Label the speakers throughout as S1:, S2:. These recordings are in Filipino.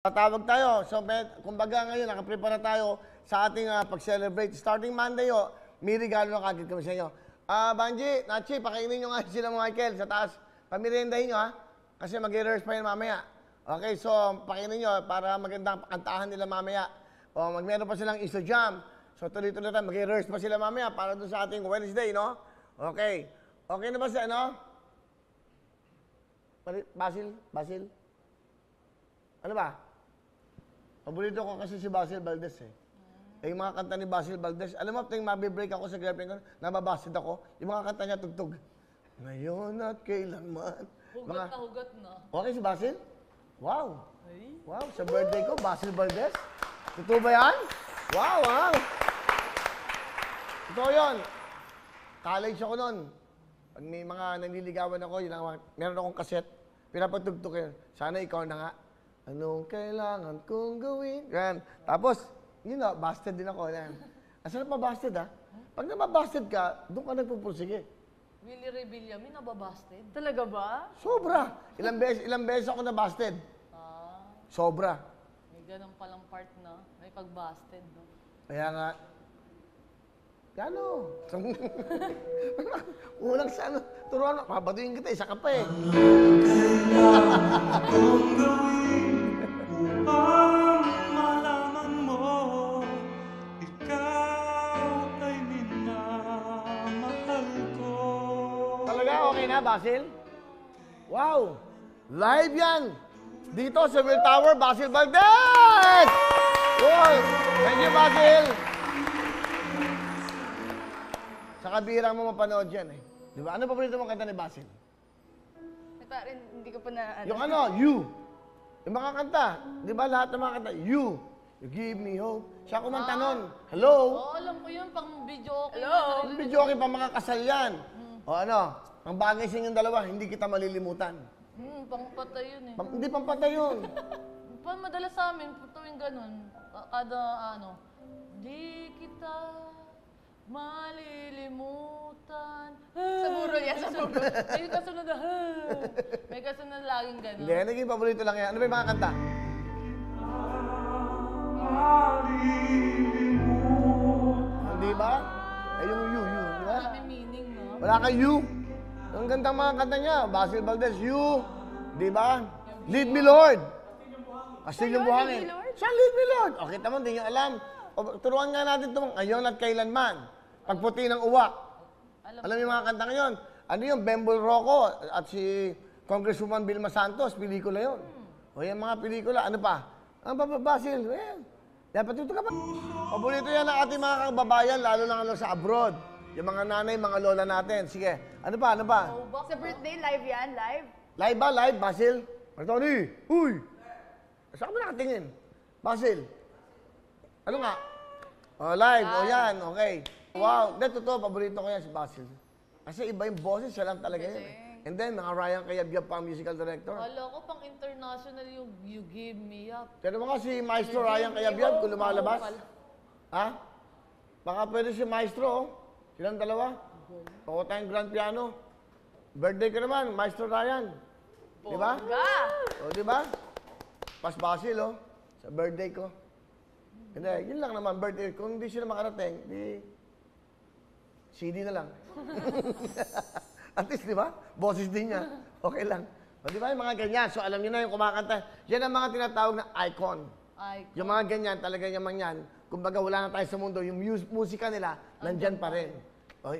S1: Tatawag tayo. So, kumbaga ngayon, nakaprepare na tayo sa ating pag-celebrate. Starting Monday, may regalo na kagad kami sa inyo. Banji, Nachi, pakainin nyo nga sila Michael sa taas. Pamirindahin nyo, ha? Kasi mag-rehearse pa yun mamaya. Okay, so, pakainin nyo para magandang kantahan nila mamaya. O, meron pa silang Iso Jam. So, tuloy-tuloy tayo. Mag-rehearse pa sila mamaya para doon sa ating Wednesday, no? Okay. Okay na ba si ano? Basil? Ano ba? Paborito ko kasi si Basil Valdez, eh. Yung mga kanta ni Basil Valdez, alam mo, tuwing mabibreak ako sa girlfriend ko, nababasid ako, yung mga kanta niya tugtog. Ngayon at kailanman.
S2: Hugot na hugot na.
S1: Okay si Basil? Wow. Wow, sa birthday ko, Basil Valdez. Totoo ba yan? Wow, wow. Totoo yun. College ako nun. Pag may mga nanliligawan ako, yun lang, meron akong kaset, pinapatugtog ko yun. Sana ikaw na nga. Anong kailangan kong gawin? Yan. Tapos, yun na, busted din ako. Yan. Asan na busted, ha? Pag nababusted ka, doon ka nagpupursige.
S2: Willie Ray Villamin, nababasted.
S3: Talaga ba?
S1: Sobra. Ilang beses ako nabusted. Sobra.
S2: May ganun palang part na, may pag-busted, no?
S1: Kaya nga, gano? Unang sa ano, turuan, papatuyin kita, isa ka pa eh.
S4: Malaman mo, ikaw ay minamahal ko.
S1: Talaga, okay na, Basil? Wow! Live yan! Dito sa Will Tower, Basil Valdez! Cool! Thank you, Basil! Sa kabirang mo mapanood yan eh. Di ba? Ano paborito mong kanta ni Basil?
S3: Parang hindi ko pa na...
S1: Yung ano, You. Yung mga kanta. Di ba lahat ng mga kanta? You. You give me hope. Siya kumanta nun. Hello?
S2: Oo, alam ko yun, pang video okay.
S3: Hello?
S1: Ang video okay pa mga kasal yan. O ano, ang bagay sa inyong dalawa, hindi kita malilimutan.
S2: Pangpatay yun eh.
S1: Hindi pampatay yun.
S2: Madalas sa amin, tuwing ganun, kada ano, di kita malilimutan.
S3: Sa burol yan, sa burol.
S2: May kasunod na, may kasunod laging ganun.
S1: Hindi, naging paborito lang yan. Ano ba yung mga kanta? Hindi ba? Ay, yung You, di ba?
S2: May meaning, no?
S1: Wala kang You. Ang gandang mga kanta niya. Basil Valdez, You. Di ba? Lead Me Lord. Kastilyong buhangin. Siya, Lead Me Lord. O, kita mo, hindi nyo alam. O, turuan nga natin ito. Ngayon at kailanman. Pagputi ng uwak. Alam yung mga kanta ngayon. Ano yung Bembol Rocco at si Congresswoman Vilma Santos. Pelikula yun. O, yung mga pelikula. Ano pa? Ang Basil. Well, dapat ito ka pa. Paborito yan ang ating mga kababayan, lalo na sa abroad. Yung mga nanay, mga lola natin. Sige. Ano pa? Ano pa?
S3: Sa birthday, live yan? Live?
S1: Live ba? Live, Basil? Martoni! Uy! Saan ka ba nakatingin? Basil? Ano nga? Oh, live. O yan. Okay. Wow. Hindi, totoo. Paborito ko yan si Basil. Kasi iba yung boses. Siya lang talaga yan. And then, mga Ryan Cayabyab pa ang musical director.
S2: Kala ko pang international yung You Give Me Up.
S1: Pero mga si Maestro Ryan Cayabyab kung lumalabas. Ha? Baka pwede si Maestro, oh. Silang dalawa. Pako tayong grand piano. Birthday ko naman, Maestro Ryan. Di ba? O, di ba? Pas Basil, oh. Sa birthday ko. Hindi, yun lang naman, birthday. Kung hindi sila makarating, di... CD na lang. At least, di ba? Boses din niya. Okay lang. O, di ba yung mga ganyan? So, alam niyo na yung kumakanta. Yan ang mga tinatawag na icon. Yung mga ganyan, talaga naman yan. Kumbaga, wala na tayo sa mundo. Yung musika nila, nandyan pa rin. Okay.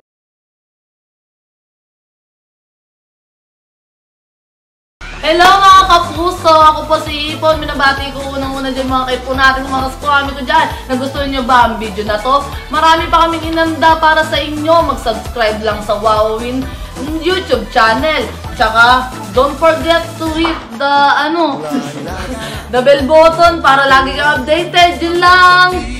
S2: Hello mga kapuso! Ako po si Ipon. Minabati ko unang-una dyan mga kaipo natin, mga kaskwami ko dyan. Nagustuhan nyo ba ang video na to? Marami pa kaming inanda para sa inyo. Mag-subscribe lang sa Wowin YouTube channel. Tsaka, don't forget to hit the, the bell button para lagi kang updated. Yun lang!